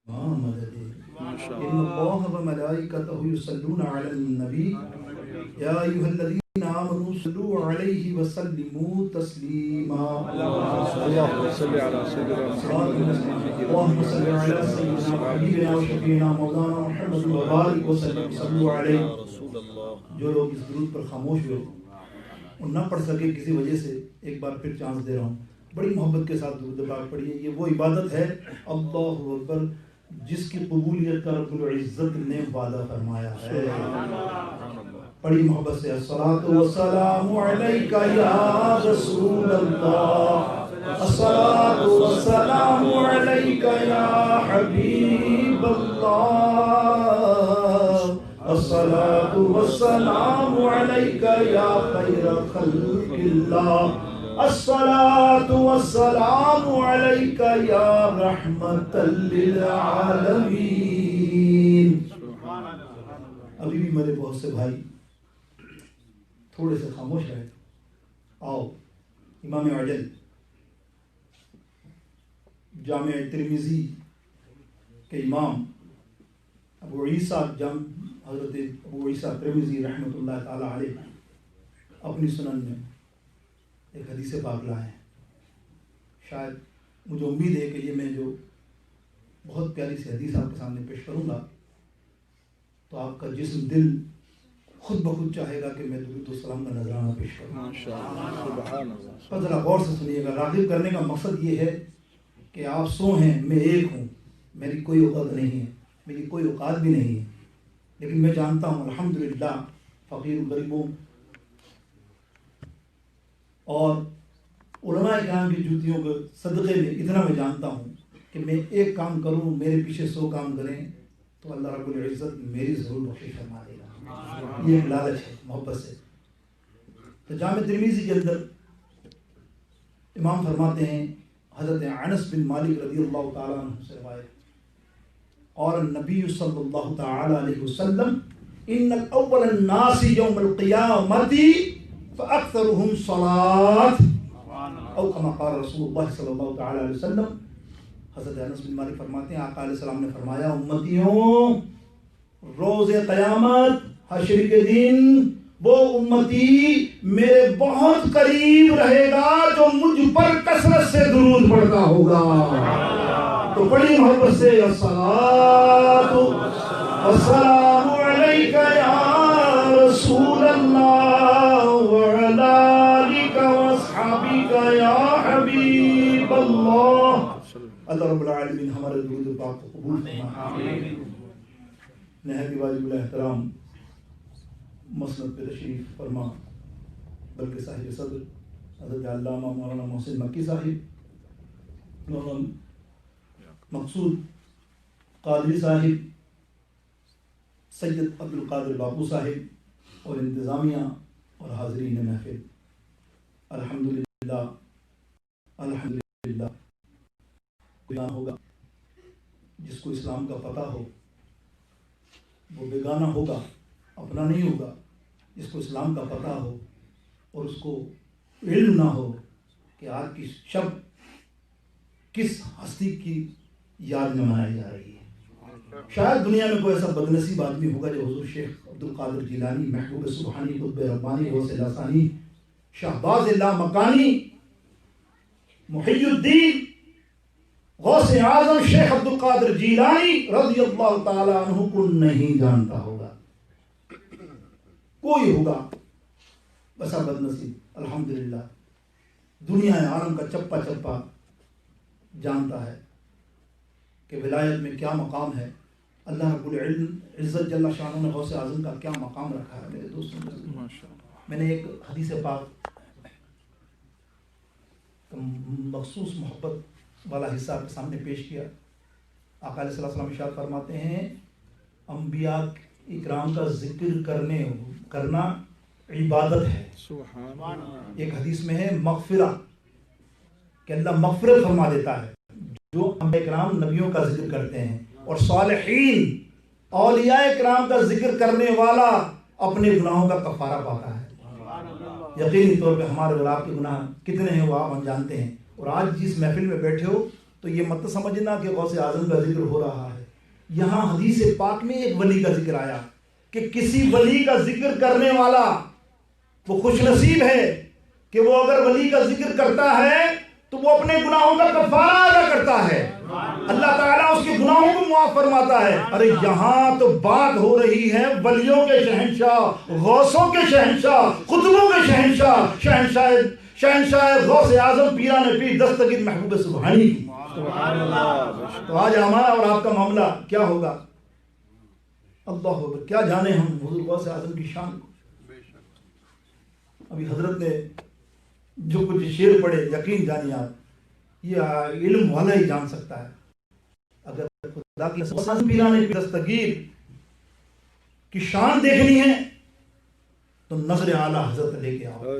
مدد ان اللہ وملائکتہ یصلون علی النبی یا ایھا الذین آمنوا صلوا علیہ وسلموا تسلیما اللهم صل على سيدنا محمد اللهم صل علی سیدنا حبیبنا و شفیعنا مولانا محمد وبارک وسلم صلوا علیہ. جو لوگ اس درود پر خاموش ہوئے اور نہ پڑھ سکے کسی وجہ سے، ایک بار پھر چانس دے رہا ہوں، بڑی محبت کے ساتھ درود پاک پڑھیے. یہ وہ عبادت ہے اللہ اکبر جس کی قبولیت کا رب العزت نے وعدہ فرمایا ہے. بڑی محبت سے الصلاۃ والسلام علیک یا رسول اللہ، الصلاۃ والسلام علیک یا حبیب اللہ، الصلاۃ والسلام علیک یا خیر خلق اللہ، الصلاۃ والسلام علیک یا رحمت للعالمین. ابھی بھی میرے بہت سے بھائی تھوڑے سے خاموش رہے. آؤ امام عجل جامع ترمذی کے امام ابو عیسیٰ حضرت ابو عیسیٰ ترمذی رحمۃ اللہ تعالی علیہ اپنی سنن میں ایک حدیث پاک لائے ہیں. شاید مجھے امید ہے کہ یہ میں جو بہت پیاری سی حدیث آپ کے سامنے پیش کروں گا تو آپ کا جسم دل خود بخود چاہے گا کہ میں درود و سلام کا نذرانہ پیش کروں. اور ذرا غور سے سنیے گا. راغب کرنے کا مقصد یہ ہے کہ آپ سو ہیں، میں ایک ہوں، میری کوئی اوقات نہیں ہے، میری کوئی اوقات بھی نہیں ہے، لیکن میں جانتا ہوں الحمدللہ فقیر غریبوں اور علماء کرام کی جوتیوں کے صدقے میں اتنا میں جانتا ہوں کہ میں ایک کام کروں میرے پیچھے 100 کام کریں تو اللہ رب العزت میری ضرور بخشش فرما دے گا. یہ ایک لالچ ہے محبت سے. تو جامع ترمذی کے اندر امام فرماتے ہیں حضرت انس بن مالک رضی اللہ تعالیٰ عنہ سے روایت، اور النبی صلی اللہ تعالی علیہ وسلم ان اول الناس یوم القیامت فاکثرهم صلاة او کما قال رسول اللہ صلی اللہ تعالی علیہ وسلم. حضرت انس بن مالک فرماتے ہیں آقا علیہ السلام نے فرمایا امتیوں روز قیامت حشر کے دن وہ امتی میرے بہت قریب رہے گا جو مجھ پر کثرت سے درود پڑھتا ہوگا. تو بڑی محبت سے الصلاۃ والسلام علیک یا رسول اللہ وعلی آلک واصحابک یا حبیب اللہ. اللہ رب العالمین ہمارے درود پاک کو قبول فرمائے. نہایت واجب الاحترام مسند پہ تشریف فرما بلکہ صاحب صدر حضرت علامہ مولانا محسن مکی صاحب، مولانا مقصود قادری صاحب، سید عبدالقادر باپو صاحب اور انتظامیہ اور حاضرین محفل، الحمدللہ الحمدللہ. بیان ہوگا جس کو اسلام کا پتہ ہو وہ بیگانہ ہوگا، اپنا نہیں ہوگا. جس کو اسلام کا پتہ ہو اور اس کو علم نہ ہو کہ آج کی شب کس ہستی کی یاد میں منائی جا رہی ہے. شاید دنیا میں کوئی ایسا بدنصیب آدمی ہوگا جو حضور شیخ عبدالقادر جیلانی، محبوب سبحانی، قطب ربانی، غوث لسانی، شہباز اللہ مکانی، محی الدین غوث اعظم شیخ عبدالقادر جیلانی رضی اللہ تعالی عنہ کو نہیں جانتا ہوگا. کوئی ہوگا بسا بدنصیب الحمدللہ دنیا عالم کا چپا چپا جانتا ہے کہ ولایت میں کیا مقام ہے. اللہ رب العزت جل شانہ نے غوث اعظم کا کیا مقام رکھا ہے. میرے دوستوں میں نے ایک حدیث پاک مخصوص محبت والا حصہ آپ کے سامنے پیش کیا. آقا علیہ السلام ارشاد فرماتے ہیں انبیاء اکرام کا ذکر کرنا عبادت ہے. ایک حدیث میں ہے مغفرہ کہ اللہ مغفرت فرما دیتا ہے جو انبیاء اکرام نبیوں کا ذکر کرتے ہیں، اور صالحین اولیاء اکرام کا ذکر کرنے والا اپنے گناہوں کا کفارہ پاتا ہے. یقینی طور پہ ہمارے اور آپ کے گناہ کتنے ہیں وہ آپ ہم جانتے ہیں. اور آج جس محفل میں بیٹھے ہو تو یہ مت سمجھنا کہ غوث اعظم کا ذکر ہو رہا ہے. یہاں حدیث پاک میں ایک ولی کا ذکر آیا کہ کسی ولی کا ذکر کرنے والا وہ خوش نصیب ہے کہ وہ اگر ولی کا ذکر کرتا ہے تو وہ اپنے گناہوں کا کفارہ ادا کرتا ہے, اللہ تعالیٰ اس کے گناہوں کو معاف فرماتا ہے. ارے یہاں تو بات ہو رہی ہے ولیوں کے شہنشاہ, غوثوں کے شہنشاہ, قطبوں کے شہنشاہ, شہنشاہ غوث اعظم پیران پیر دستگیر محبوب سبحانی کی. تو آج ہمارا اور آپ کا معاملہ کیا ہوگا؟ اللہ اکبر, کیا جانے ہم حضور غوث اعظم کی شان کو. ابھی حضرت نے جو کچھ شعر پڑھے, یقین جانیے آپ, یہ علم والا ہی جان سکتا ہے. اگر خدا کی قسم پیران دستگیر کی شان دیکھنی ہے تو نظر اعلیٰ حضرت لے کے آؤ.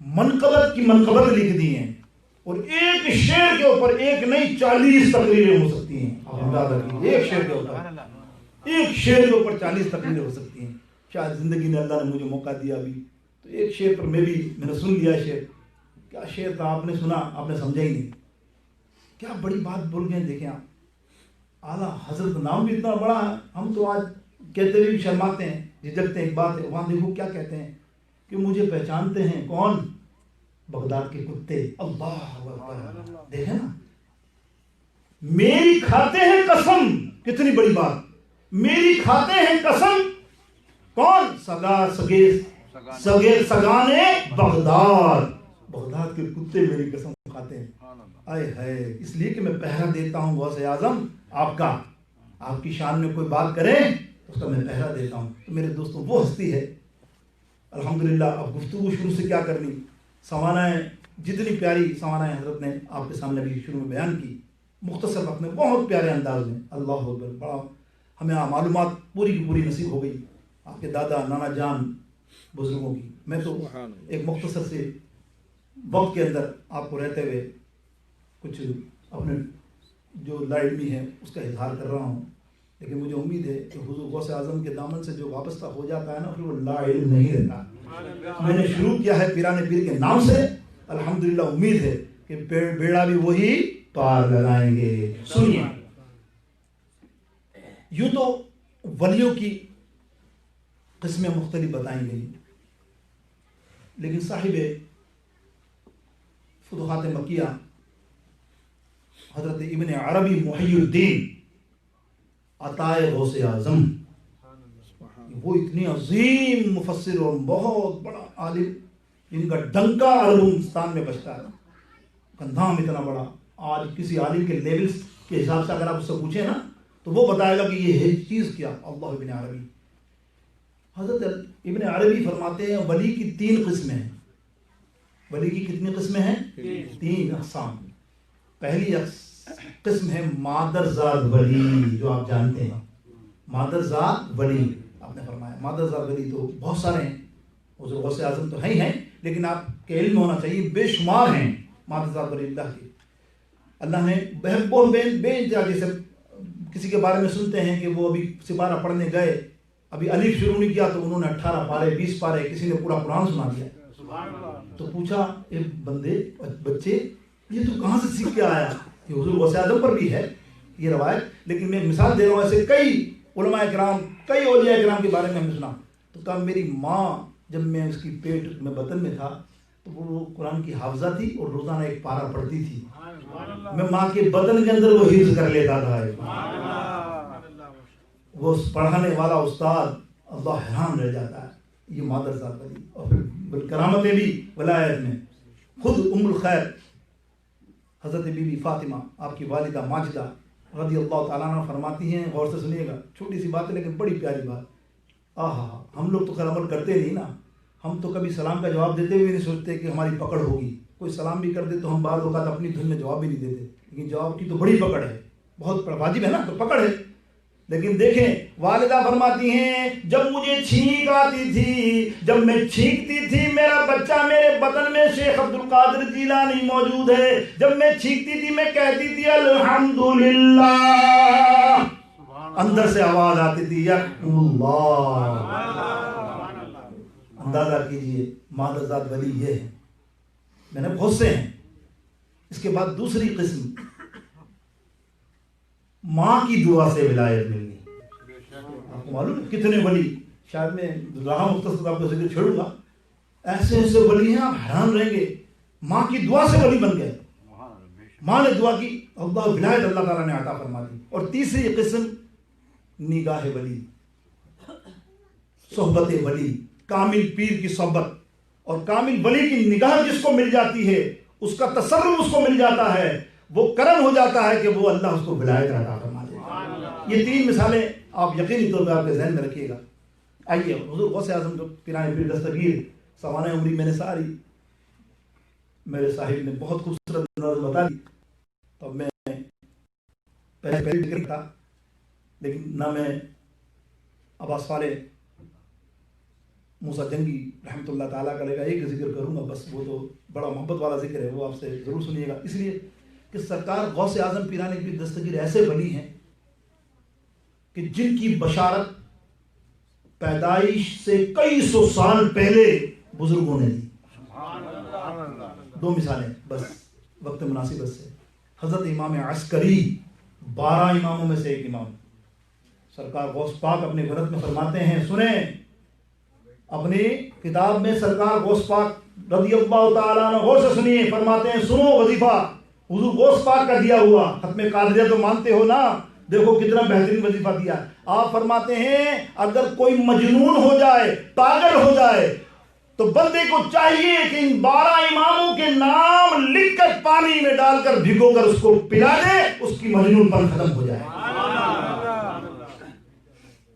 منقبت کی منقبت لکھ دی ہیں, اور ایک شعر کے اوپر ایک نہیں 40 تقریریں ہو سکتی ہیں. ایک شعر کے اوپر 40 تقریریں ہو سکتی ہیں. شاید زندگی نے اللہ نے مجھے موقع دیا ابھی تو ایک شعر پر میں نے سن لیا. شعر کیا شعر تھا, آپ نے سنا, آپ نے سمجھا ہی نہیں. کیا بڑی بات بول گئے. دیکھیں آپ, اعلیٰ حضرت نام بھی اتنا بڑا ہے, ہم تو آج کہتے بھی شرماتے ہیں, جھجکتے ہیں. ایک بات ہے, وہاں دیکھو کیا کہتے ہیں کہ مجھے پہچانتے ہیں کون؟ بغداد کے کتے. اللہ اکبر, دیکھیں نا, میری کھاتے ہیں قسم. کتنی بڑی بات, میری کھاتے ہیں قسم کون؟ سگانے بغداد. بغداد کے کتے میری قسم کھاتے ہیں. آئے ہے, اس لیے کہ میں پہرا دیتا ہوں غوث اعظم آپ کا. آپ کی شان میں کوئی بات کرے اس کا میں پہرا دیتا ہوں. تو میرے دوستوں وہ ہستی ہے الحمدللہ. اب گفتگو شروع سے کیا کرنی, سوانح جتنی پیاری سوانح حضرت نے آپ کے سامنے بھی شروع میں بیان کی, مختصر اپنے بہت پیارے انداز میں. اللہ اکبر, بڑا ہمیں معلومات پوری کی پوری نصیب ہو گئی آپ کے دادا نانا جان بزرگوں کی. میں تو ایک مختصر سے وقت کے اندر آپ کو رہتے ہوئے کچھ اپنے جو لا علمی ہے اس کا اظہار کر رہا ہوں, لیکن مجھے امید ہے کہ حضور غوث اعظم کے دامن سے جو وابستہ ہو جاتا ہے نا پھر وہ لا علم نہیں رہتا. میں نے شروع کیا ہے پیران پیر کے نام سے, الحمدللہ امید ہے کہ بیڑا بھی وہی پار لگائیں گے. سنیے, یوں تو ولیوں کی قسمیں مختلف بتائیں گئی, لیکن صاحب فتوحات مکیہ حضرت ابن عربی محی الدین عطائے غوث اعظم, وہ اتنی عظیم مفسر اور بہت بڑا عالم جن کا ڈنکا عربستان میں بجتا ہے, کا نام اتنا بڑا. آج کسی عالم کے لیولز کے حساب سے اگر آپ اس سے پوچھیں نا تو وہ بتائے گا کہ یہ ہے چیز کیا. اللہ ابن عربی, حضرت ابن عربی فرماتے ہیں ولی کی 3 قسمیں ہیں. ولی کی کتنی قسمیں ہیں؟ 3 اقسام. پہلی قسم ہے مادرزاد ولی, جو آپ جانتے ہیں مادرزاد ولی. آپ نے فرمایا مادرزاد ولی تو بہت سارے ہیں, حضور غوث اعظم تو ہیں, لیکن آپ کے علم ہونا چاہیے بے شمار ہیں مادرزاد ولی اللہ کے. اللہ نے بہت بے انتہا, جیسے کسی کے بارے میں سنتے ہیں کہ وہ ابھی سپارہ پڑھنے گئے, ابھی الف شروع نہیں کیا تو انہوں نے 18 پارے 20 پارے, کسی نے پورا قرآن سنا دیا. تو پوچھا ایک بندے بچے یہ تو کہاں سے سیکھ کے آیا؟ یہ حضور غوث اعظم پر بھی ہے یہ روایت, لیکن میں مثال دے رہا ہوں. ایسے کئی علماء کرام, کئی اولیاء کرام کے بارے میں ہم نے سنا. تو کہا میری ماں جب میں اس کی پیٹ میں بطن میں تھا تو وہ قرآن کی حافظہ تھی اور روزانہ ایک پارہ پڑھتی تھی. میں ماں کے بدن کے اندر وہ حفظ کر لیتا تھا. وہ پڑھانے والا استاد اللہ حیران رہ جاتا ہے. یہ مادرزاد ولی, اور پھر کرامتیں بھی ولایت میں. خود ام الخیر حضرت بی بی فاطمہ آپ کی والدہ ماجدہ رضی اللہ تعالیٰ عنہ فرماتی ہیں, غور سے سنیے گا, چھوٹی سی بات ہے لیکن بڑی پیاری بات. ہم لوگ تو خیر عمل کرتے نہیں نا, ہم تو کبھی سلام کا جواب دیتے ہوئے نہیں سوچتے کہ ہماری پکڑ ہوگی. کوئی سلام بھی کر دے تو ہم بعض اوقات اپنی دھن میں جواب بھی نہیں دیتے, لیکن جواب کی تو بڑی پکڑ ہے, بہت واجب ہے نا, تو پکڑ ہے. لیکن دیکھیں والدہ فرماتی ہیں جب مجھے چھینک آتی تھی, جب میں چھینکتی تھی, میرا بچہ میرے بدن میں شیخ عبد القادر جیلانی موجود ہے, جب میں چھینکتی تھی میں کہتی تھی الحمدللہ, اندر سے آواز آتی تھی یا اللہ. اندازہ کیجئے مادرزاد ولی یہ ہے. میں نے بہت سے ہیں, اس کے بعد دوسری قسم، ماں کی دعا سے ولایت ملنی. آپ کو معلوم ہے کتنے ولی، شاید میں رہا مختصر آپ کو ذکر چھوڑوں گا، ایسے ایسے ولی ہیں آپ حیران رہیں گے، ماں کی دعا سے ولی بن گئے. ماں نے دعا کی، اللہ ولایت اللہ تعالیٰ نے عطا فرما دی. اور تیسری قسم نگاہ ولی، صحبت ولی، کامل پیر کی صحبت اور کامل ولی کی نگاہ جس کو مل جاتی ہے، اس کا تصرف اس کو مل جاتا ہے، وہ کرم ہو جاتا ہے کہ وہ اللہ اس کو ولایت عطا فرما دے. یہ تین مثالیں آپ یقینی طور پہ آپ کے ذہن میں رکھیے گا. آئیے حضور غوث اعظم جو پیران پیر دستگیر سوانح عمری میں نے ساری میرے صاحب نے بہت خوبصورت بتا دی. تو میں پہلے ذکر تھا، لیکن نہ میں عباس صالح موسیٰ جنگی رحمۃ اللہ تعالیٰ کا لے گا ایک ذکر کروں گا بس، وہ تو بڑا محبت والا ذکر ہے، وہ آپ سے ضرور سنیے گا. اس لیے کہ سرکار غوث اعظم پیران پیر دستگیر ایسے ولی ہیں کہ جن کی بشارت پیدائش سے کئی سو سال پہلے بزرگوں نے دی. دو مثالیں بس وقت مناسبت سے. حضرت امام عسکری 12 اماموں میں سے ایک امام، سرکار غوث پاک اپنے گرت میں فرماتے ہیں، سنیں اپنی کتاب میں سرکار غوث پاک رضی اللہ تعالیٰ عنہ غور سے سنیے، فرماتے ہیں سنو وظیفہ حضور غوث پاک کا دیا ہوا، ختم قادریہ تو مانتے ہو نا، دیکھو کتنا بہترین وظیفہ دیا. آپ فرماتے ہیں اگر کوئی مجنون ہو جائے، پاگل ہو جائے، تو بندے کو چاہیے کہ ان 12 اماموں کے نام لکھ کر پانی میں ڈال کر بھگو کر اس کو پلا دے، اس کی مجنون پن ختم ہو جائے.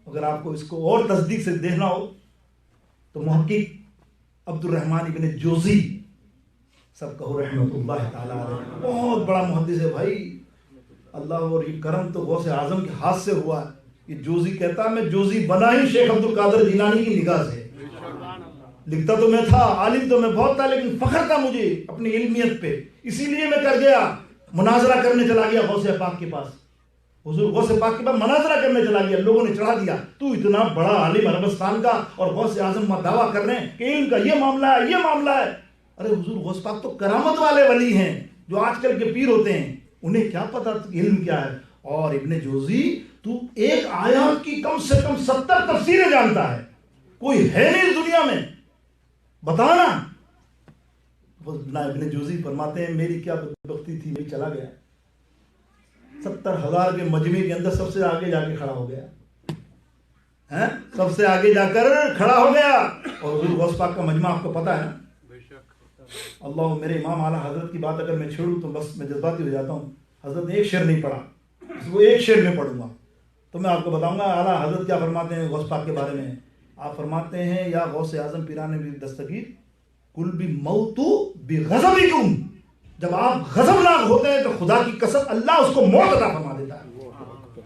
اگر آپ کو اس کو اور تصدیق سے دیکھنا ہو تو محقق عبد الرحمن ابن جوزی سب کہو رحمت اللہ تعالیٰ علیہ، بہت بڑا محدث ہے بھائی. اللہ اور یہ کرم تو غوث اعظم کے ہاتھ سے ہوا. یہ جوزی کہتا ہے میں جوزی بنا ہی شیخ عبد القادر جیلانی کی نگاہ سے. لکھتا تو میں تھا، عالم تو میں بہت تھا، لیکن فخر تھا مجھے اپنی علمیت پہ، اسی لیے میں کر گیا، مناظرہ کرنے چلا گیا غوث پاک کے پاس. حضور غوث پاک کے پاس مناظرہ کرنے چلا گیا، لوگوں نے چڑھا دیا تو اتنا بڑا عالم عربستان کا اور غوث اعظم دعویٰ کر رہے ہیں کہ ان کا یہ معاملہ ہے، یہ معاملہ ہے. ارے حضور غوث پاک تو کرامت والے ولی ہیں، جو آج کل کے پیر ہوتے ہیں انہیں کیا پتا علم کیا ہے. اور ابن جوزی تو ایک آیات کی کم سے کم 70 تفسیریں جانتا ہے، کوئی ہے نہیں اس دنیا میں، بتانا. ابن جوزی فرماتے ہیں میری کیا بدبختی تھی، میں چلا گیا 70,000 کے مجمع کے اندر سب سے آگے جا کے کھڑا ہو گیا، سب سے آگے جا کر کھڑا ہو گیا. اور حضور غوث پاک کا مجمع آپ کو پتا ہے نا. اللہ میرے امام اعلیٰ حضرت کی بات اگر میں چھوڑوں تو بس میں جذباتی ہو جاتا ہوں. حضرت نے ایک شعر نہیں پڑھا، وہ ایک شعر میں پڑھوں گا تو میں آپ کو بتاؤں گا اعلیٰ حضرت کیا فرماتے ہیں غوث پاک کے بارے میں. آپ فرماتے ہیں یا غوث اعظم پیران پیر دستگیر کل بموت بغضبکم، جب آپ غضبناک ہوتے ہیں تو خدا کی قسم اللہ اس کو موت عطا فرما دیتا ہے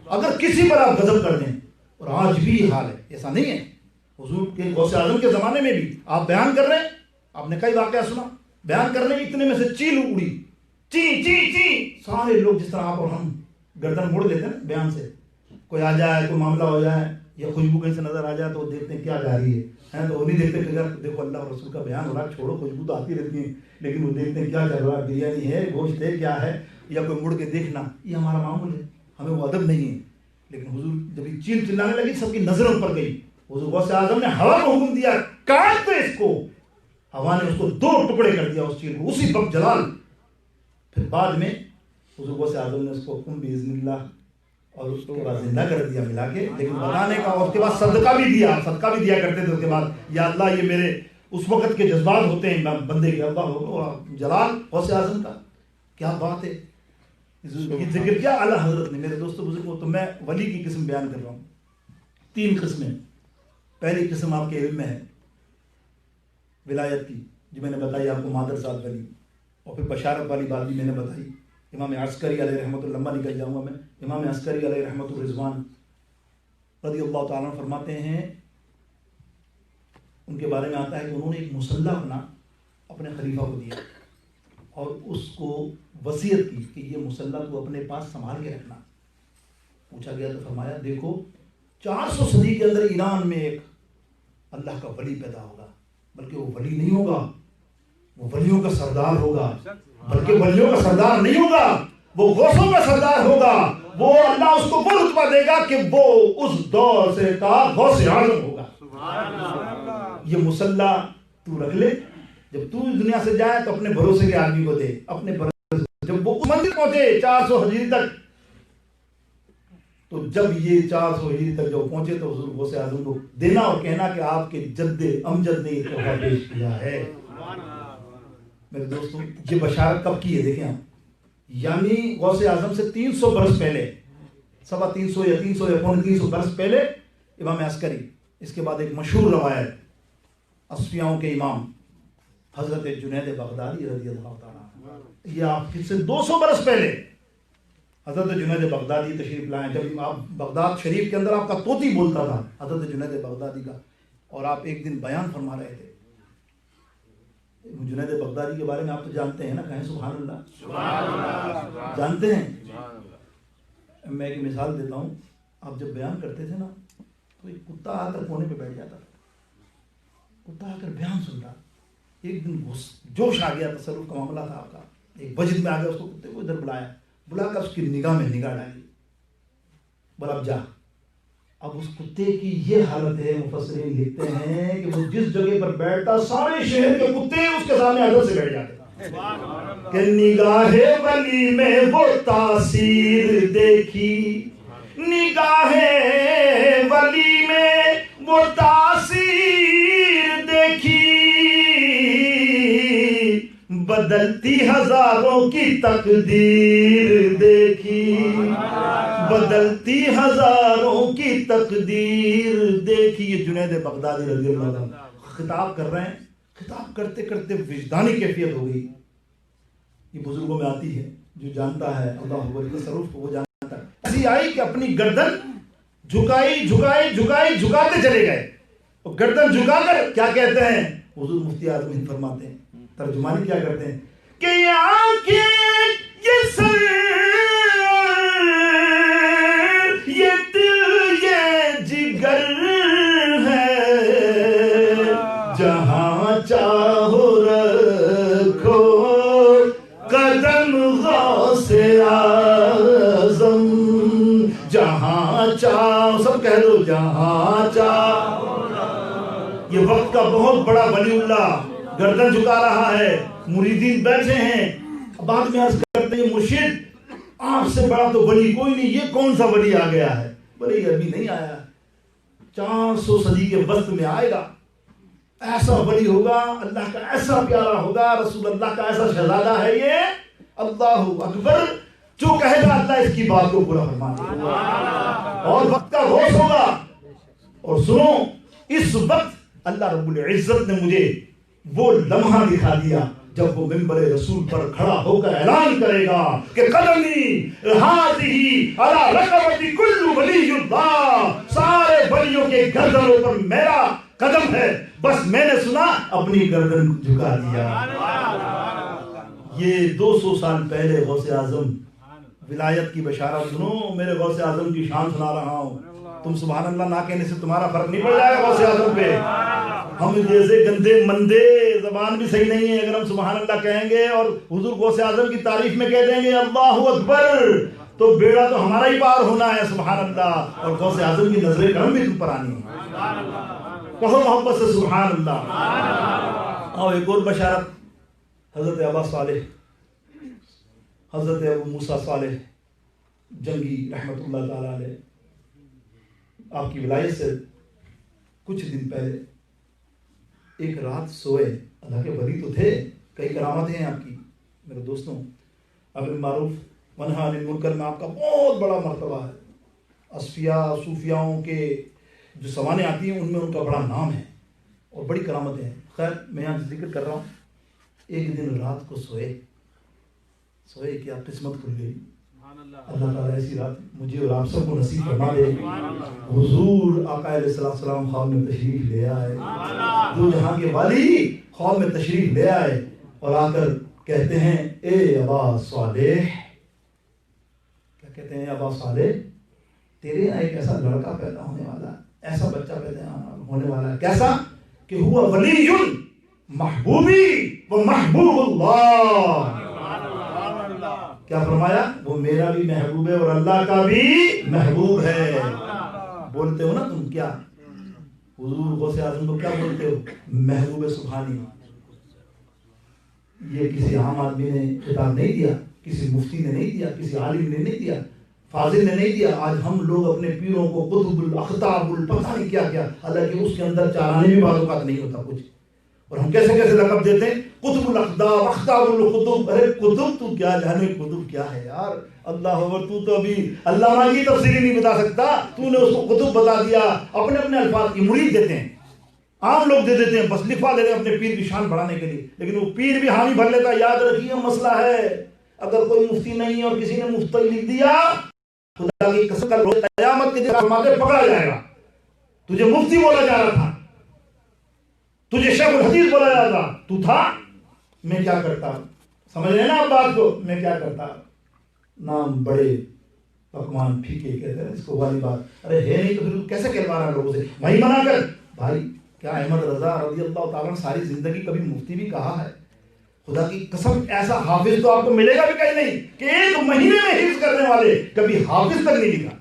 اگر کسی پر آپ غضب کر دیں. اور آج بھی یہ حال ہے، ایسا نہیں ہے. حضور کے غوث اعظم کے زمانے میں بھی آپ بیان کر رہے ہیں، آپ نے کئی واقعہ سنا، بیان کرنے میں اتنے میں سے چیل اڑی، چی چی چی، سارے لوگ جس طرح آپ اور ہم گردن موڑ لیتے ہیں بیان سے، کوئی آ جائے کوئی معاملہ ہو جائے یا خوشبو کہیں سے نظر آ جائے تو وہ دیکھتے ہیں کیا جا رہی ہے تو وہ نہیں دیکھتے کہ دیکھو اللہ اور رسول کا بیان ہو رہا ہے، چھوڑو خوشبو تو آتی رہتی ہے، لیکن وہ دیکھتے ہیں کیا چل رہا ہے، بریانی ہے، گوشت ہے، کیا ہے، یا کوئی مڑ کے دیکھنا. یہ ہمارا معمول ہے، ہمیں وہ ادب نہیں ہے. لیکن حضور جب یہ چیل چلانے لگی سب کی نظروں پر گئی، حضور غوث اعظم نے ہوا کو حکم دیا کاٹ دے اس کو، ہوا نے اس کو 2 ٹکڑے کر دیا اس چیل کو اسی وقت جلال. پھر بعد میں حضور غوث اعظم نے اس کو حکم باذن اللہ اور اس کے بعد زندہ کر دیا ملا کے، لیکن بتانے کا اس کے بعد صدقہ بھی دیا کرتے تھے اس کے بعد. یا اللہ یہ میرے اس وقت کے جذبات ہوتے ہیں بندے کے، اللہ جلال غوث اعظم کا کیا بات ہے. ذکر کیا اعلیٰ حضرت نے. میرے دوستوں بزرگوں تو میں ولی کی قسم بیان کر رہا ہوں. 3 قسمیں. پہلی قسم آپ کے علم میں ہے ولایت کی، جو میں نے بتائی آپ کو مادر ذات ولی، اور پھر بشارت والی بات بھی میں نے بتائی. امام عسکری علیہ رحمۃ اللہ، لمبا نکل جاؤں گا میں. امام عسکری علیہ رحمۃ الرضوان رضی اللہ تعالیٰ عنہ فرماتے ہیں، ان کے بارے میں آتا ہے کہ انہوں نے ایک مسلح اپنا اپنے خلیفہ کو دیا اور اس کو وصیت کی کہ یہ مسلح تو اپنے پاس سنبھال کے رکھنا. پوچھا گیا تو فرمایا دیکھو 400 صدی کے اندر ایران میں ایک اللہ کا ولی پیدا ہوگا، بلکہ وہ ولی نہیں ہوگا، وہ ولیوں کا سردار ہوگا، بلکہ ولیوں کا سردار نہیں ہوگا، وہ غوثوں کا سردار ہوگا. وہ اللہ اس کو وہ رتبہ دے گا کہ وہ اس دور سے کا غوث اعظم ہوگا. یہ مسلح تو رکھ لے، جب تو اس دنیا سے جائے تو اپنے بھروسے کے آدمی کو دے. اپنے بھروسے جب وہ منزل پہنچے 400 ہجری تک، تو جب یہ 400 ہجری تک جو پہنچے تو حضور غوث اعظم کو دینا اور کہنا کہ آپ کے جد امجد نے یہ تحفہ پیش کیا ہے. میرے دوستوں یہ بشارت کب کی ہے دیکھیں آپ، یعنی غوث اعظم سے 300 برس پہلے، 350 یا 300 یا 350 برس پہلے امام عسکری. اس کے بعد ایک مشہور روایت اصفیاؤں کے امام حضرت جنید بغدادی رضی اللہ تعالیٰ، یہ آپ سے 200 برس پہلے حضرت جنید بغدادی تشریف لائے. جب آپ بغداد شریف کے اندر آپ کا طوطی بولتا تھا حضرت جنید بغدادی کا، اور آپ ایک دن بیان فرما رہے تھے. جنید بغدادی کے بارے میں آپ تو جانتے ہیں نا، کہیں سبحان اللہ. سبحان اللہ جانتے ہیں. میں ایک مثال دیتا ہوں. آپ جب بیان کرتے تھے نا تو ایک کتا آ کر کونے پہ بیٹھ جاتا تھا، کتا آ کر بیان سن رہا. ایک دن جوش آ گیا، تصرف کا معاملہ تھا آپ کا، ایک وجد میں آ گیا. اس کو کتے کو ادھر بلایا، بلا کر اس کی نگاہ میں نگاہ ڈالی، بولا اب جا. اب اس کتے کی یہ حالت ہے، مفسرین لکھتے ہیں کہ وہ جس جگہ پر بیٹھتا سارے شہر کے کتے اس کے سامنے عدل سے بیٹھ جاتے کہ نگاہ ولی میں وہ تاثیر دیکھی، نگاہ ولی میں وہ تاثیر دیکھی، بدلتی ہزاروں کی تقدیر دیکھی، بدلتی ہزاروں کی تقدیر دیکھی. یہ جنید بغدادی رضی اللہ عنہ خطاب کر رہے ہیں. خطاب کرتے کرتے وجدانی کیفیت ہو گئی. یہ بزرگوں میں آتی ہے، جو جانتا ہے اللہ اکبر تصرف کو وہ جانتا ہے. ایسی آئی کہ اپنی گردن جھکائی جھکائی جھکائی جھکاتے چلے گئے. اور گردن جھکا کر کیا کہتے ہیں حضور مفتی اعظم ہند فرماتے ہیں، ترجمانی کیا کرتے ہیں کہ یہ آنکھیں، یہ سر، یہ دل، یہ جگر ہے، جہاں چاہو رکھو قدم غوث اعظم، جہاں چاہو، سب کہہ دو جہاں چاہو. یہ وقت کا بہت بڑا ولی اللہ گردن جھکا رہا ہے، مریدین بیٹھے ہیں. بعد میں عرض کرتے ہیں مرشد آپ سے بڑا تو ولی کوئی نہیں، یہ کون سا ولی آ گیا ہے؟ بولے یہ ابھی نہیں آیا، 400 صدی کے وسط میں آئے گا. ایسا ولی ہوگا، اللہ کا ایسا پیارا ہوگا، رسول اللہ کا ایسا شہزادہ ہے یہ. اللہ اکبر. جو کہے گا اللہ اس کی بات کو پورا فرما دے گا، اور وقت کا غوث ہوگا. اور سنو، اس وقت اللہ رب العزت نے مجھے وہ لمحہ دکھا دیا جب وہ منبر رسول پر کھڑا ہو کر اعلان کرے گا کہ قدمی ہاتھی علی رقبتی کل ولی اللہ، سارے ولیوں کے گردنوں پر میرا قدم ہے. بس میں نے سنا اپنی گردن جھکا دیا. یہ 200 سال پہلے غوث اعظم ولایت کی بشارت سنو. میرے غوث اعظم کی شان سنا رہا ہوں. تم سبحان اللہ نہ کہنے سے تمہارا فرق نہیں پڑ جائے گا غوث اعظم پہ. ہم جیسے گندے مندے، زبان بھی صحیح نہیں ہے، اگر ہم سبحان اللہ کہیں گے اور حضور غوث اعظم کی تعریف میں کہہ دیں گے اللہ اکبر، تو بیڑا تو ہمارا ہی پار ہونا ہے. سبحان اللہ. اور غوث اعظم کی نظر کرم بھی تم پر آنی ہے. کہو محبت سے سبحان اللہ. اور ایک اور بشارت، حضرت ابا صالح، حضرت ابو موسیٰ صالح جنگی رحمت اللہ تعالیٰ علیہ، آپ کی ولایت سے کچھ دن پہلے ایک رات سوئے. اللہ کے ولی تو تھے، کئی کرامتیں ہیں آپ کی میرے دوستوں. امر معروف ونہی عن المنکر میں آپ کا بہت بڑا مرتبہ ہے. اصفیاء صوفیاؤں کے جو سوانح آتی ہیں ان میں ان کا بڑا نام ہے اور بڑی کرامتیں ہیں. خیر میں یہاں ذکر کر رہا ہوں. ایک دن رات کو سوئے کہ آپ قسمت کھل گئی. اللہ تعالیٰ ایسی رات مجھے اور آپ سب کو نصیب فرما دے. حضور آقا علیہ السلام خواب میں تشریف لے آئے، دو جہاں کے والی خواب میں تشریف لے آئے اور آ کر کہتے ہیں اے ابا صالح، کیا کہتے ہیں ابا صالح، تیرے یہاں ایک ایسا لڑکا پیدا ہونے والا ہے، ایسا بچہ پیدا ہونے والا ہے. کیسا کہ ہوا ولی محبوبی، وہ محبوب اللہ. کیا فرمایا؟ وہ میرا بھی محبوب ہے اور اللہ کا بھی محبوب ہے. بولتے ہو نا تم کیا حضور غوث اعظم کو کیا بولتے ہو؟ محبوب سبحانی. یہ کسی عام آدمی نے خطاب نہیں دیا، کسی مفتی نے نہیں دیا، کسی عالم نے نہیں دیا، فاضل نے نہیں دیا. آج ہم لوگ اپنے پیروں کو قطب الاقطاب پتہ نہیں کیا کیا، حالانکہ اس کے اندر چارانے بھی بعض اوقات نہیں ہوتا کچھ، اور ہم کیسے کیسے لقب دیتے ہیں قطب الاقطاب اقطاب القطب. ارے قطب تو کیا جانے قطب کیا ہے یار. اللہ اکبر. تو ابھی علامہ کی تفسیر نہیں بتا سکتا، تو نے اس کو قطب بتا دیا. اپنے اپنے الفاظ کی مرید دیتے ہیں، عام لوگ دے دیتے ہیں، بس لکھوا دیتے ہیں اپنے پیر کی شان بڑھانے کے لیے، لیکن وہ پیر بھی حامی بھر لیتا. یاد رکھیے مسئلہ ہے، اگر کوئی مفتی نہیں ہے اور کسی نے مفتی لکھ دیا، خدا کی قسم کل قیامت کے دن فرماتے پکڑا جائے گا. تجھے مفتی بولا جا رہا تھا، تجھے شیخ الحدیث بولا جا رہا تھا، تو تھا. میں کیا کرتا؟ سمجھ رہے نا آپ بات کو؟ میں کیا کرتا؟ نام بڑے پکوان پھیکے کہتے ہیں اس کو والی بات. ارے ہے نہیں تو پھر کیسے کہلوا رہا لوگوں سے وہی منع کر. بھائی کیا احمد رضا رضی اللہ تعالیٰ ساری زندگی کبھی مفتی بھی کہا ہے؟ خدا کی قسم ایسا حافظ تو آپ کو ملے گا بھی کہیں نہیں کہ ایک مہینے میں حفظ کرنے والے کبھی حافظ تک نہیں لکھا.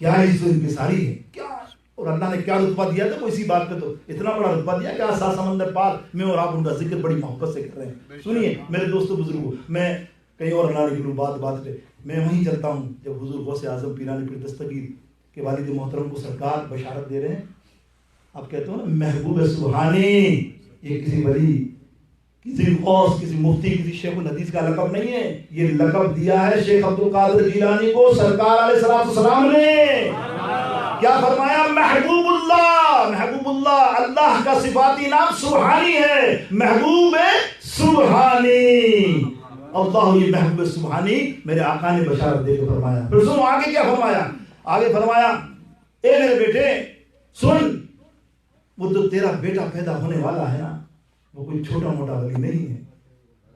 کیا عزت ان کی ساری ہے کیا. اور اللہ نے کیا رتبہ دیا تھا اسی بات پہ، تو اتنا بڑا رتبہ دیا کہ سات سمندر پار میں اور آپ ان کا ذکر بڑی محبت سے کر رہے ہیں. سنیے میرے دوستو بزرگوں، میں کہیں اور نہ نکلوں بات پہ، میں وہیں چلتا ہوں جب حضور غوث اعظم پیران پیر دستگیر کے والد محترم کو سرکار بشارت دے رہے ہیں. آپ کہتے ہو نا محبوب سبحانی. یہ کسی ولی، کسی غوث، کسی مفتی، کسی شیخ الحدیث کا لقب نہیں ہے. یہ لقب دیا ہے شیخ عبد القادر جیلانی کو سرکار علیہ السلام نے. کیا فرمایا؟ محبوب اللہ. محبوب اللہ اللہ کا صفاتی نام سبحانی ہے، محبوب سبحانی. اللہ یہ محبوب سبحانی میرے آقا نے بشارت دے کے فرمایا. پھر سنو آگے کیا فرمایا. آگے فرمایا اے میرے بیٹے سن، وہ تو تیرا بیٹا پیدا ہونے والا ہے نا، وہ کوئی چھوٹا موٹا ولی نہیں ہے.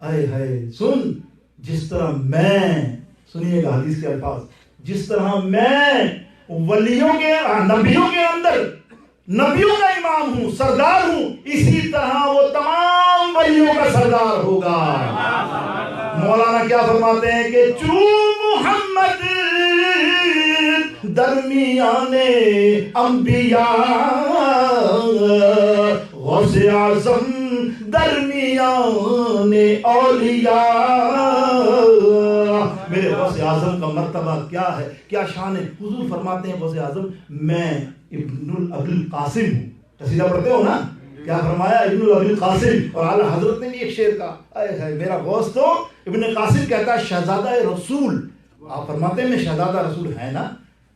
اے ہے سن، جس طرح میں، سنیے گا حدیث کے الفاظ، جس طرح میں ولیوں کے نبیوں کے اندر نبیوں کا امام ہوں، سردار ہوں، اسی طرح وہ تمام ولیوں کا سردار ہوگا. مولانا کیا فرماتے ہیں کہ چو محمد درمیان انبیاء، غوث اعظم درمیان اولیاء. میرے غوث اعظم کا مرتبہ کیا ہے، کیا شان ہے. حضور فرماتے ہیں غوث اعظم میں ابن ابی القاسم ہوں. قصیدہ پڑھتے ہو نا، کیا فرمایا؟ ابن ابی القاسم. اور اعلیٰ حضرت نے بھی ایک شعر کہا، میرا غوث تو ابن قاسم کہتا ہے شہزادہ رسول. آپ فرماتے ہیں میں شہزادہ رسول ہے نا.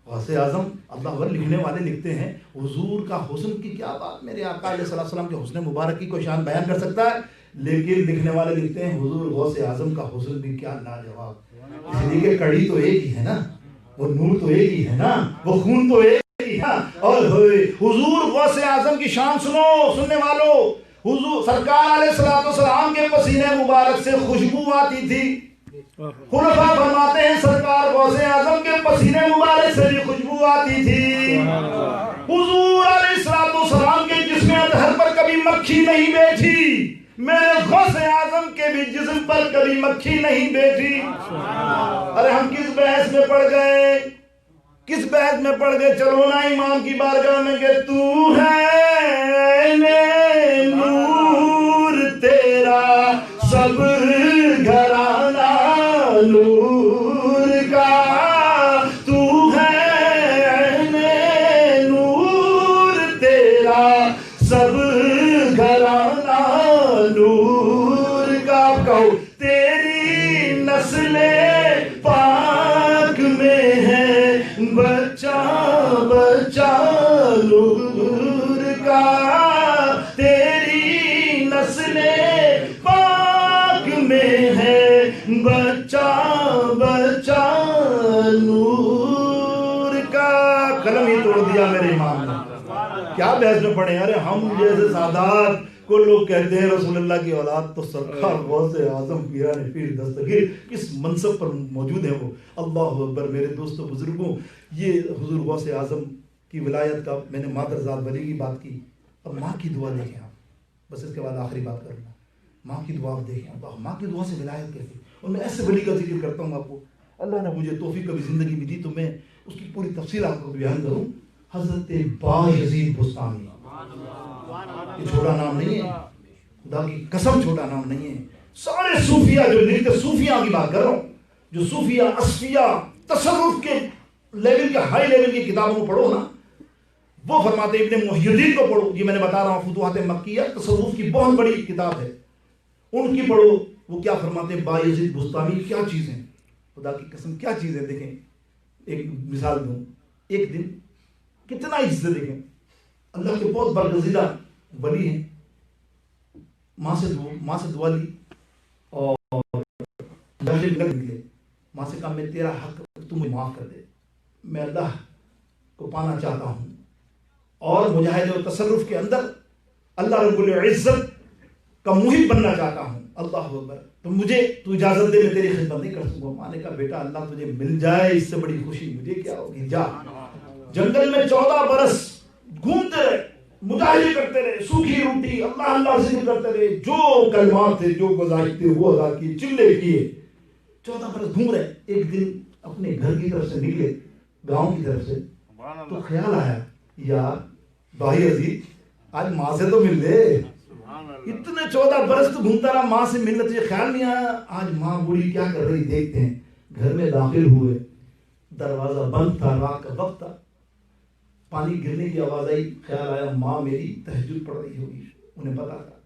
غوث اعظم اللہ اکبر. لکھنے والے لکھتے ہیں حضور کا حسن کی کیا بات، میرے آقا علیہ السلام کے حسن مبارک کی کوئی شان بیان کر سکتا ہے؟ لیکن لکھنے والے لکھتے ہیں حضور غوث اعظم کا حسن بھی کیا لاجواب. اس لیے کہ کڑی تو ایک ہی ہے نا، وہ نور تو ایک ہی ہے نا، وہ خون تو ایک ہی ہے نا. اور حضور غوث اعظم کی شان سنو سننے والوں. حضور سرکار علیہ السلام کے پسینے مبارک سے خوشبو آتی تھی. خلفاء فرماتے ہیں سرکار غوث اعظم کے پسینے مبارک سے بھی خوشبو آتی تھی. حضور علیہ السلام کے جسم اطہر پر کبھی مکھی نہیں بیٹھی، میرے غوث اعظم کے بھی جسم پر کبھی مکھی نہیں بیٹھی. ارے ہم کس بحث میں پڑ گئے، کس بحث میں پڑ گئے. چلو نا امام کی بارگاہ میں کہ تو ہے نور تیرا سب گھرانہ نور کا، تو ہے نور تیرا سب گھرانہ نور کا. کہو تیری نسل پاک میں ہے بچہ بچہ نور کا. تیری نسل پاک میں ہے بچہ بچہ نور کا. قلم ہی توڑ دیا میرے امام نے. کیا بحث میں پڑے. ارے ہم جیسے سادات کو لوگ کہتے ہیں رسول اللہ کی اولاد، تو سرکار غوث اعظم پیران پیر دستگیر کس منصب پر موجود ہیں وہ. اللہ اکبر. میرے دوستو بزرگوں، یہ حضور غوث اعظم کی ولایت کا میں نے مادر ذات ولی کی بات کی. اب ماں کی دعا دیکھیں آپ. بس اس کے بعد آخری بات کروں گا. ماں کی دعا دیکھیں, اللہ ماں کی دعا سے ولایت کیسے. اور میں ایسے ولی کا ذکر کرتا ہوں آپ کو, اللہ نے مجھے توفیق کبھی زندگی میں دی تو میں اس کی پوری تفصیل آپ کو بیان کروں. حضرت بایزید بستامی, یہ چھوٹا نام نہیں ہے, خدا کی قسم چھوٹا نام نہیں ہے. سارے صوفیہ جو لکھتے, صوفیہ کی بات کر رہا ہوں, جو صوفیہ اصفیہ تصوف کے لیول کے ہائی لیول کی کتابوں کو پڑھو نا, وہ فرماتے ہیں ابن محی الدین کو پڑھو, یہ میں نے بتا رہا ہوں فتوحات مکیہ تصوف کی بہت بڑی کتاب ہے, ان کی پڑھو. وہ کیا فرماتے ہیں, بایزید بستامی کیا چیز ہیں, خدا کی قسم کیا چیز ہے. دیکھیں ایک مثال دوں, ایک دن کتنا عزت, دیکھیں اللہ کے بہت برگزیدہ ولی ہیں, ماں سے دعا لی اور نکلے, ماں سے کہا میں تیرا حق تو مجھے معاف کر دے, میں اللہ کو پانا چاہتا ہوں اور مجاہدے و تصرف کے اندر اللہ رب العزت کا محب بننا چاہتا ہوں. اللہ اکبر, تو مجھے تو اجازت دے, میں تیری خدمت نہیں کر سکوں. ماں نے کہا بیٹا اللہ تجھے مل جائے اس سے بڑی خوشی مجھے کیا ہوگی, جا. جنگل میں 14 برس گھومتے رہے, مجاہدے کرتے رہے, سوکھی روٹی اللہ اللہ ذکر کرتے رہے, جو کلمات تھے جو گزارش تھے وہ ادا کیے, چلے کیے, 14 برس گھوم رہے. ایک دن اپنے گھر کی طرف سے نکلے, گاؤں کی طرف سے, تو خیال آیا یار بایزید آج ماں سے تو مل لے, اتنے 14 برس تو گھومتا رہا, ماں سے ملنا, تجھے خیال نہیں آیا آج ماں بوڑھی کیا کر رہی, دیکھتے ہیں. گھر میں داخل ہوئے, دروازہ بند تھا, رات کا وقت تھا, پانی گرنے کی آواز آئی, خیال آیا ماں میری تہجد پڑھ رہی ہوگی. انہیں پتا تھا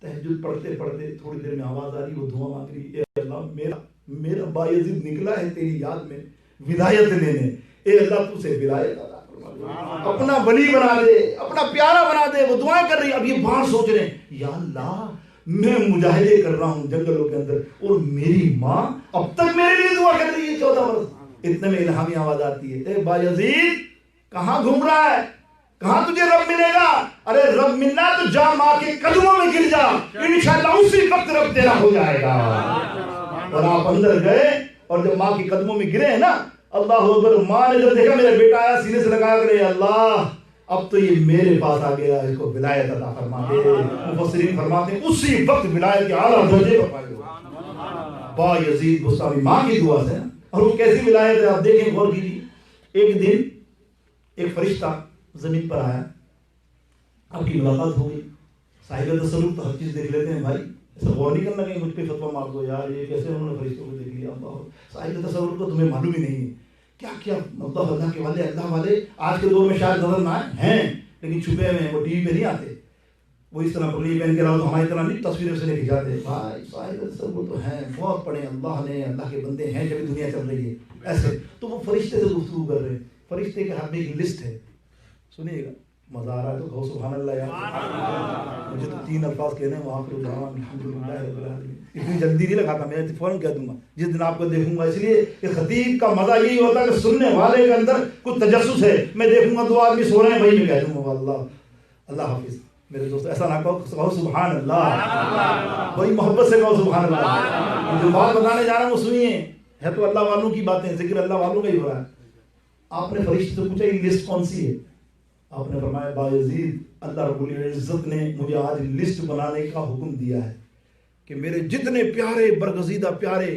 تہجد پڑھتے پڑھتے تھوڑی دیر میں آواز آ رہی, وہ دعا مانگ رہی, اے اللہ میرا بایزید نکلا ہے تیری یاد میں ولایت لینے, اے اللہ تو سے ولایت عطا فرما, اپنا ولی بنا دے, اپنا پیارا بنا دے. وہ دعائیں کر رہی. اب یہ بات سوچ رہے ہیں, یا اللہ میں مجاہدے کر رہا ہوں جنگلوں کے اندر اور میری ماں اب تک میرے لیے دعا کر رہی ہے 14 برس. اتنے میں الہامی آواز آتی ہے, اے بایزید کہاں گھوم رہا ہے, کہاں تجھے رب ملے گا. ارے رب ملنا تو جا ماں کے قدموں میں گر جا, انشاءاللہ اسی وقت رب تیرا ہو جائے گا. اور آپ اندر گئے اور جب ماں کے قدموں میں گرے ہیں نا, اللہ اکبر, ماں نے جب دیکھا میرا بیٹا آیا, سینے سے لگایا کرے, اللہ اب تو یہ میرے پاس آ گیا, اس کو ولایت عطا فرما دے. مفسرین فرماتے ہیں اسی وقت ولایت کے اعلیٰ درجے پر پائے گا بایزید بستامی, ماں کی دعا سے. اور وہ کیسی ولایت ہے آپ دیکھیں, غور کیجیے. ایک دن ایک فرشتہ زمین پر آیا, آپ کی ملاقات ہو گئی. صاحب تصرف تو ہر چیز دیکھ لیتے ہیں بھائی, ایسا غور نہیں کرنا کہ مجھ پہ فتویٰ مار دو یار یہ کیسے انہوں نے فرشتوں کو دیکھ لیا. صاحب تصرف کو تمہیں معلوم ہی نہیں ہے کیا کیا, مطلب اللہ کے والے, اللہ والے آج کے دور میں شاید نظر نہ آئے ہیں لیکن چھپے ہوئے ہیں, وہ ٹی وی پہ نہیں آتے, وہ اس طرح پگڑی پہن کے رہا تو ہماری طرح نہیں تصویریں سے نہیں کھنچاتے. بھائی صاحب تصرف تو ہیں, بہت پڑھے, اللہ نے, اللہ کے بندے ہیں جب دنیا چل رہی ہے ایسے. تو وہ فرشتے سے گفتگو کر رہے ہیں, فرشتے کے ہاتھ میں ایک لسٹ ہے, سنیے گا, مزہ آ رہا ہے تو کہو سبحان اللہ یار. مجھے تو 3 الفاظ کہنے ہیں, وہاں پر الحمدللہ رب العالمین. اتنی جلدی نہیں لگاتا, میں فوراً کہہ دوں گا جس دن آپ کو دیکھوں گا. اس لیے کہ خطیب کا مزہ یہی ہوتا ہے کہ سننے والے کے اندر کچھ تجسس ہے. میں دیکھوں گا 2 آدمی سو رہے ہیں, وہی میں کہہ دوں گا اللہ اللہ حافظ. میرے دوست ایسا نہ کہو سبحان اللہ, بڑی محبت سے کہو سبحان اللہ. جو بات بتانے جا رہا ہوں وہ سنیے, ہے تو اللہ والوں کی باتیں, ذکر اللہ والوں کا ہی ہو رہا ہے. آپ نے فرشتے سے پوچھا یہ لسٹ کون سی ہے, آپ نے فرمایا بایزید اللہ رب العزت نے مجھے آج لسٹ بنانے کا حکم دیا ہے کہ میرے جتنے پیارے برگزیدہ پیارے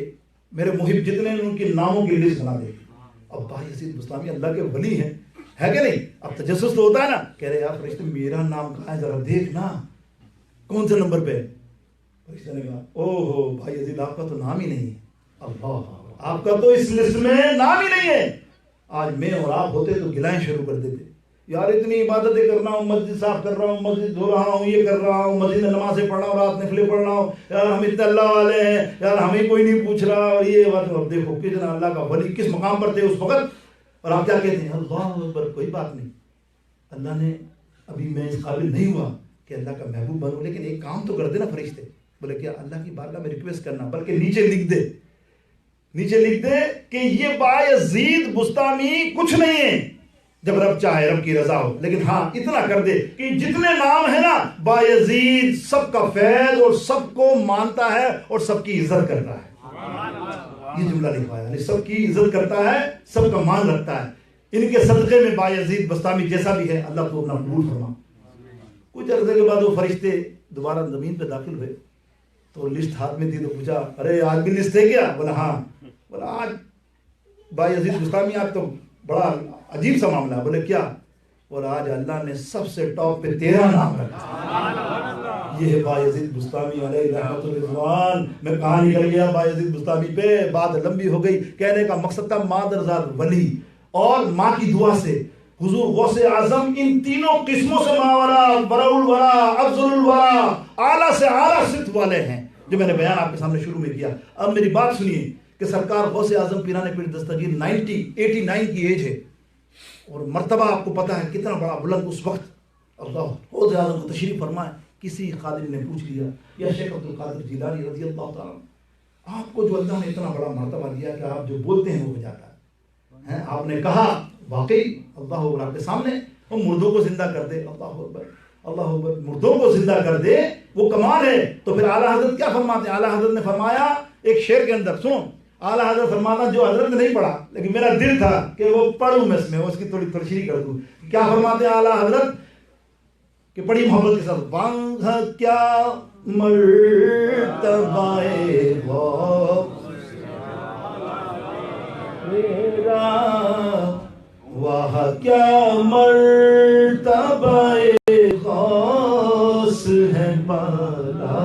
میرے محب جتنے ان کے ناموں کی لسٹ بنا دے. اب بایزید بستامی اللہ کے ولی ہیں, ہے کہ نہیں. اب تجسس تو ہوتا ہے نا, کہہ رہے یار فرشتے میرا نام کہاں ہے, ذرا دیکھ نا کون سے نمبر پہ. فرشتے نے کہا او ہو بایزید آپ کا تو نام ہی نہیں ہے. اللہ آپ کا تو اس لسٹ میں نام ہی نہیں ہے. آج میں اور آپ ہوتے تو گلائیں شروع کر دیتے, یار اتنی عبادتیں کر رہا ہوں, مسجد صاف کر رہا ہوں, مسجد دھو رہا ہوں, یہ کر رہا ہوں, مسجد میں نمازیں پڑھ رہا ہوں, رات نفلیں پڑھ رہا ہوں, یار ہم اتنے اللہ والے ہیں, یار ہمیں کوئی نہیں پوچھ رہا. اور یہ بات اب دیکھو کتنا اللہ کا ولی کس مقام پر تھے اس وقت, اور آپ کیا کہتے ہیں اللہ اکبر. کوئی بات نہیں, اللہ نے ابھی میں اس قابل نہیں ہوا کہ اللہ کا محبوب بنوں, لیکن ایک کام تو کر دے نا فرشتے. بولے کیا, اللہ کی بارگاہ میں ریکویسٹ کرنا, بلکہ نیچے لکھ دے, نیچے لکھ دے کہ یہ بایزید بستامی کچھ نہیں ہے جب رب چاہے, رب کی رضا ہو. لیکن ہاں اتنا کر دے کہ جتنے نام ہے نا بایزید سب کا فیض اور سب کو مانتا ہے اور سب کی عزت کرتا ہے. یہ جملہ لکھوایا, یعنی سب کی عزت کرتا ہے, سب کا مان رکھتا ہے. ان کے صدقے میں بایزید بستامی جیسا بھی ہے اللہ تو اپنا قبول فرما. کچھ عرصے کے بعد وہ فرشتے دوبارہ زمین پہ داخل ہوئے تو لسٹ ہاتھ میں تھی تو پوچھا ارے آج بھی لسٹ ہے کیا؟ بولا ہاں. بولا آج بھائی عزیز بستامی آج تو بڑا عجیب سا معاملہ ہے. بولے کیا؟ بولا آج اللہ نے سب سے ٹاپ پہ 13 نام رکھا. یہ ہے بھائی عزیز بستامی علیہ رحمت الرضوان. میں کہاں نکل گیا بھائی عزیز بستامی پہ، بات لمبی ہو گئی. کہنے کا مقصد تھا مادرزاد ولی اور ماں کی دعا سے حضور غوث اعظم ان تینوں قسموں سے ماورا، برا الورا، افضل الورا، اعلیٰ سے اعلیٰ صفت والے ہیں، جو میں نے بیان آپ کے سامنے شروع میں کیا. اب میری بات سنیے کہ سرکار غوث اعظم پیران پیر دستگیر 89 کی ایج ہے، اور مرتبہ آپ کو پتہ ہے کتنا بڑا بلند اس وقت. اللہ غوث اعظم کو تشریف فرمائے. کسی قادری نے پوچھ لیا یا شیخ عبد القادر جیلانی رضی اللہ تعالیٰ آپ کو جو اللہ نے اتنا بڑا مرتبہ دیا کہ آپ جو بولتے ہیں وہ ہو جاتا ہے. آپ نے کہا واقعی اللہ اکبر آپ کے سامنے وہ مردوں کو زندہ کر دے. اللہ اکبر اللہ اکبر، مردوں کو زندہ کر دے وہ کمال ہے. تو پھر اعلیٰ حضرت کیا فرماتے ہیں؟ اعلیٰ حضرت نے فرمایا ایک شعر کے اندر، سنو اعلیٰ حضرت فرمانا جو حضرت نے نہیں پڑھا لیکن میرا دل تھا کہ وہ پڑھوں میں اس میں اس کی تھوڑی تشریح کر دوں. کیا فرماتے ہیں اعلیٰ حضرت کہ بڑی محبت کے ساتھ، واہ کیا مرتبہ میرا، واہ کیا مرتبہ غوث ہے بالا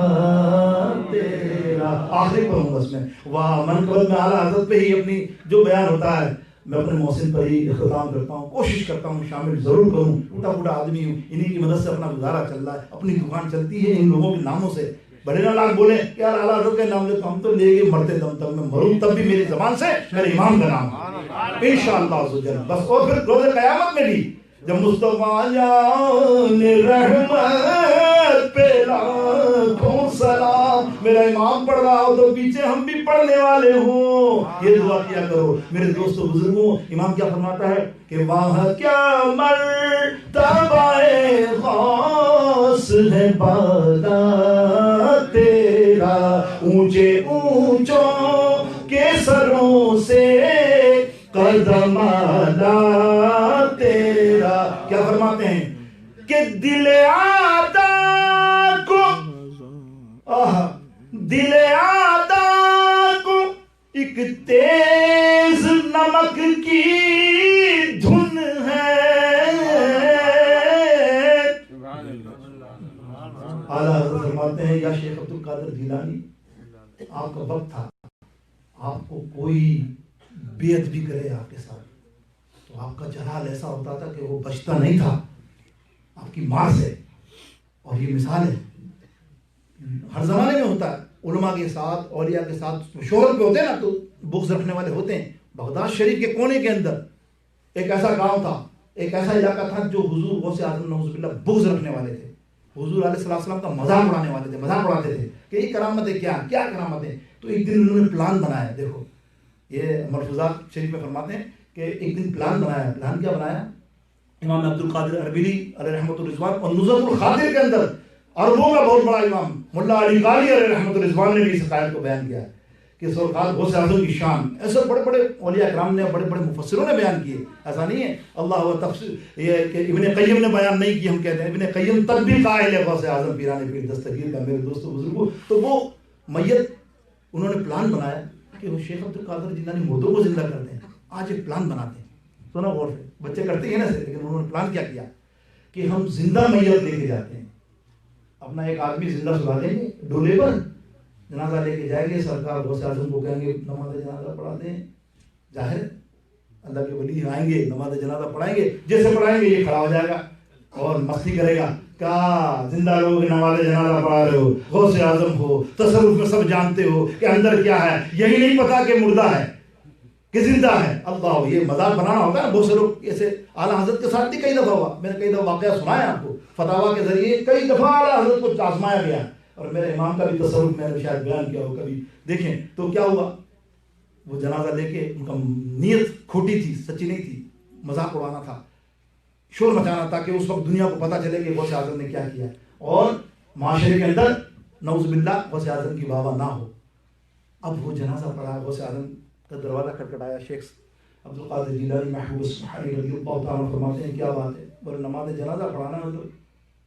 تیرا. آخری پڑھوں گا اس میں واہ من قبل میں اعلیٰ حضرت پہ ہی اپنی جو بیان ہوتا ہے میں اپنے محسن پر ہی اختتام کرتا ہوں. کوشش کرتا ہوں شامل ضرور کروں. ٹوٹا پھوٹا آدمی ہوں، انہی کی مدد سے اپنا گزارا چل رہا ہے. اپنی دکان چلتی ہے ان لوگوں کے ناموں سے. بڑے نہ لاکھ بولے یار اعلیٰ حضرت کے نام لے تو ہم تو لے گئے مرتے دم تک، میں مروں تب بھی میری زبان سے میرے امام کا نام انشاءاللہ عز و جل. بس اور پھر روز قیامت میں بھی جب مصطفیٰ جان رحمت پہ لاکھوں سلام، میرا امام پڑھ رہا ہو تو پیچھے ہم بھی پڑھنے والے ہوں. یہ دعا کیا کرو میرے دوستو بزرگوں. امام کیا فرماتا ہے کہ واہ کیا مرتبہ غوث ہے بالا تیرا، اونچے اونچوں کے سروں سے قدم اعلیٰ تیرا. کیا فرماتے ہیں کہ دل آدھا کو دل آدھا کو ایک تیز نمک کی دھن ہے. اعلیٰ حضرت فرماتے ہیں یا شیخ عبد القادر جیلانی آپ کا وقت تھا، آپ کو کوئی بیعت بھی کرے آپ کے ساتھ تو آپ کا جلال ایسا ہوتا تھا کہ وہ بچتا نہیں تھا آپ کی ماں سے. اور یہ مثال ہے ہر زمانے میں ہوتا ہے، علماء کے ساتھ اولیاء کے ساتھ شہرت پہ ہوتے ہیں نا تو بغض رکھنے والے ہوتے ہیں. بغداد شریف کے کونے کے اندر ایک ایسا گاؤں تھا، ایک ایسا علاقہ تھا جو حضور غوث اعظم نعوذ باللہ بغض رکھنے والے تھے. حضور علیہ السلام کا مذاق اڑانے والے تھے، مذاق اڑاتے تھے کہ یہ کرامت ہے، کیا کیا کرامت ہے. تو ایک دن انہوں نے پلان بنایا. دیکھو یہ ملفوظات شریف میں فرماتے ہیں کہ ایک دن پلان بنایا. پلان کیا بنایا؟ امام عبد القادر اربیلی علیہ رحمۃ الرضوان اور نزہۃ الخاطر کے اندر عربوں کا بہت بڑا امام ملا علی قاری علیہ رحمۃ الرضوان نے بھی اس حقائق کو بیان کیا کہ سرکار غوث اعظم کی شان. ایسے بڑے بڑے اولیاء کرام نے، بڑے بڑے مفسروں نے بیان کیے. ایسا نہیں ہے اللہ و تفسیر یہ کہ ابن قیم نے بیان نہیں کی، ہم کہتے ہیں ابن قیم تک بھی قائل ہے غوث اعظم پیران پیر دستگیر کا. میرے دوستو بزرگوں تو وہ میت انہوں نے پلان بنایا کہ وہ شیخ عبد القادر جیلانی مردوں کو زندہ کرتے ہیں. آج ایک پلان بناتے ہیں، سنا غور سے، بچے کرتے ہیں نا سے، لیکن انہوں نے پلان کیا کیا کہ ہم زندہ میت لے کے جاتے ہیں. اپنا ایک آدمی زندہ سلا دیں گے ڈولے پر، جنازہ لے کے جائیں گے. سرکار غوث اعظم کو کہیں گے نماز جنازہ پڑھا دیں. ظاہر اللہ کے ولی آئیں گے نماز جنازہ پڑھائیں گے، جیسے پڑھائیں گے یہ کھڑا ہو جائے گا اور مستی کرے گا. کہا زندہ لوگ نماز جنازہ پڑھا رہے ہو، غوث اعظم ہو، تصرف میں سب جانتے ہو کہ اندر کیا ہے، یہی نہیں پتا کہ مردہ ہے کہ زندہ ہے. اللہ یہ مذاق بنانا ہوتا ہے. بہت سے لوگ ایسے اعلیٰ حضرت کے ساتھ بھی کئی دفعہ ہوا، میں نے کئی دفعہ واقعہ سنایا آپ کو فتاوا کے ذریعے. کئی دفعہ اعلیٰ حضرت کو آزمایا گیا اور میرے امام کا بھی تصرف میں نے شاید بیان کیا ہو کبھی. دیکھیں تو کیا ہوا، وہ جنازہ لے کے ان کا نیت کھوٹی تھی، سچی نہیں تھی، مذاق اڑانا تھا، شور مچانا تھا کہ اس وقت دنیا کو پتہ چلے کہ غوث اعظم نے کیا کیا اور معاشرے کے اندر نعوذ باللہ غوث اعظم کی واہ نہ ہو. اب وہ جنازہ پڑھا، غوث اعظم کا دروازہ کھٹکھٹایا. شیخ عبد القادر جیلانی محبوب سبحانی رضی اللہ تعالیٰ فرماتے ہیں کیا بات ہے؟ بولے نماز جنازہ پڑھانا ہے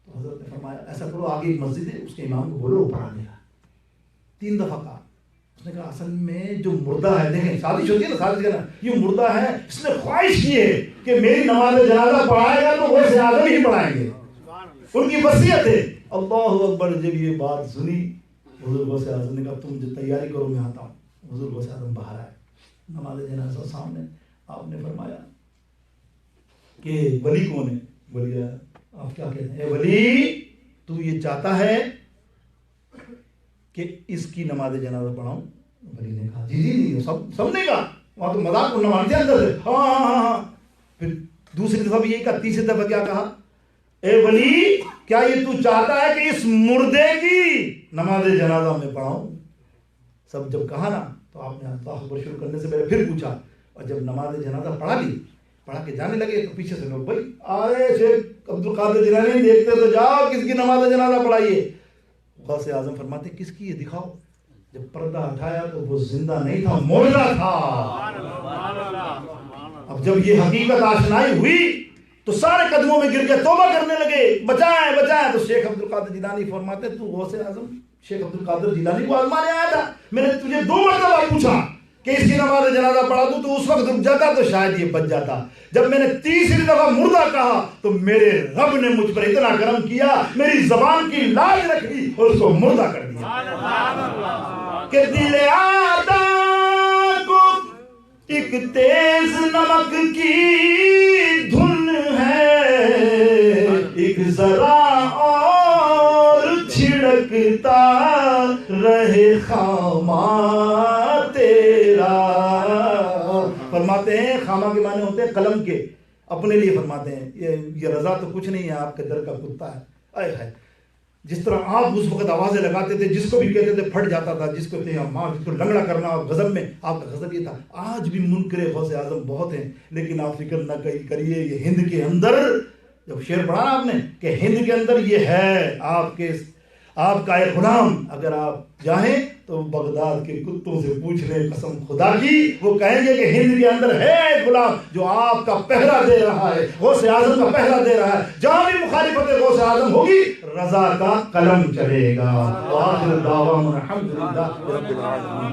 تو حضرت نے فرمایا ایسا کرو آگے ایک مسجد ہے اس کے امام کو بولو وہ پڑھا دے گا. 3 دفعہ کہا. اس نے کہا اصل میں جو مردہ ہے, دیکھیں شادی ہوتی ہے نا, شادی کرنا, یہ مردہ ہے, اس نے خواہش کی ہے کہ میری نماز جنازہ پڑھائے گا تو غوث اعظم ہی پڑھائیں گے, ان کی وصیت ہے. اللہ اکبر. جب یہ بات سنی حضور غوث اعظم نے کہا تم جو تیاری کرو میں آتا ہوں. حضور غوث اعظم باہر آئے, نماز جنازہ سامنے. آپ نے فرمایا کہ ولی کون ہے؟ ولی آپ کیا کہتے ہیں, اے ولی تو یہ چاہتا ہے کہ اس کی نماز جنازہ پڑھاؤں؟ ولی نے کہا جی جی, سب نے کہا, وہاں تو مذاق کو نماز اندر سے ہاں. پھر دوسری دفعہ بھی یہی کہا, تیسری دفعہ کیا کہا, اے ولی کیا یہ تو چاہتا ہے کہ اس مردے کی نماز جنازہ میں پڑھاؤں؟ سب جب کہا نا تو آپ نے اللہ اکبر شروع کرنے سے پہلے پھر پوچھا, اور جب نماز جنازہ پڑھا کے جانے لگے تو پیچھے سے لوگ بھائی آئے شیخ عبد القادر جیلانی دیکھتے تو جاؤ کس کی نماز جنازہ پڑھائیے. غوث اعظم فرماتے کس کی ہے دکھاؤ. جب پردہ ہٹایا تو وہ زندہ نہیں تھا, مردہ تھا. اب جب یہ حقیقت آشنائی ہوئی تو سارے قدموں میں گر کے توبہ کرنے لگے, بچائیں بچائیں. تو شیخ عبد القادر جیلانی فرماتے تو غوث اعظم شیخ عبد القادر جیلانی کو آزمانے آیا تھا. میں نے تجھے 2 مرتبہ پوچھا کہ اس کی نماز جنازہ پڑھا دوں, تو اس وقت رک جاتا تو شاید یہ بچ جاتا. جب میں نے تیسری دفعہ مردہ کہا تو میرے رب نے مجھ پر اتنا کرم کیا, میری زبان کی لاج رکھی اور اس کو مردہ کر دیا. کہ دل آدم کو ایک تیز نمک کی دھن ہے, ایک ذرا اور چھڑکتا رہے خامہ تیرا. فرماتے ہیں خامہ کے معنی ہوتے ہیں قلم کے, اپنے لیے فرماتے ہیں یہ رضا تو کچھ نہیں ہے, آپ کے در کا کتا ہے. اے ہے جس طرح آپ اس وقت آوازیں لگاتے تھے, جس کو بھی کہتے تھے پھٹ جاتا تھا, جس کو تھے ماں, جس کو لنگڑا کرنا, اور غضب میں آپ کا غضب یہ تھا. آج بھی منکر غوث اعظم بہت ہیں, لیکن آپ فکر نہ کریے, یہ ہند کے اندر جب شعر پڑھا آپ نے کہ ہند کے اندر یہ ہے آپ کا ایک غلام, اگر آپ چاہیں تو بغداد کے کتوں سے پوچھ لیں قسم خدا کی, وہ کہیں گے کہ ہند کے اندر ہے ایک غلام جو آپ کا پہرا دے رہا ہے, غوث اعظم کا پہرا دے رہا ہے. جہاں بھی مخالفت غوث اعظم ہوگی رضا کا قلم چلے گا. وآخر دعوانا الحمدللہ رب العالمین.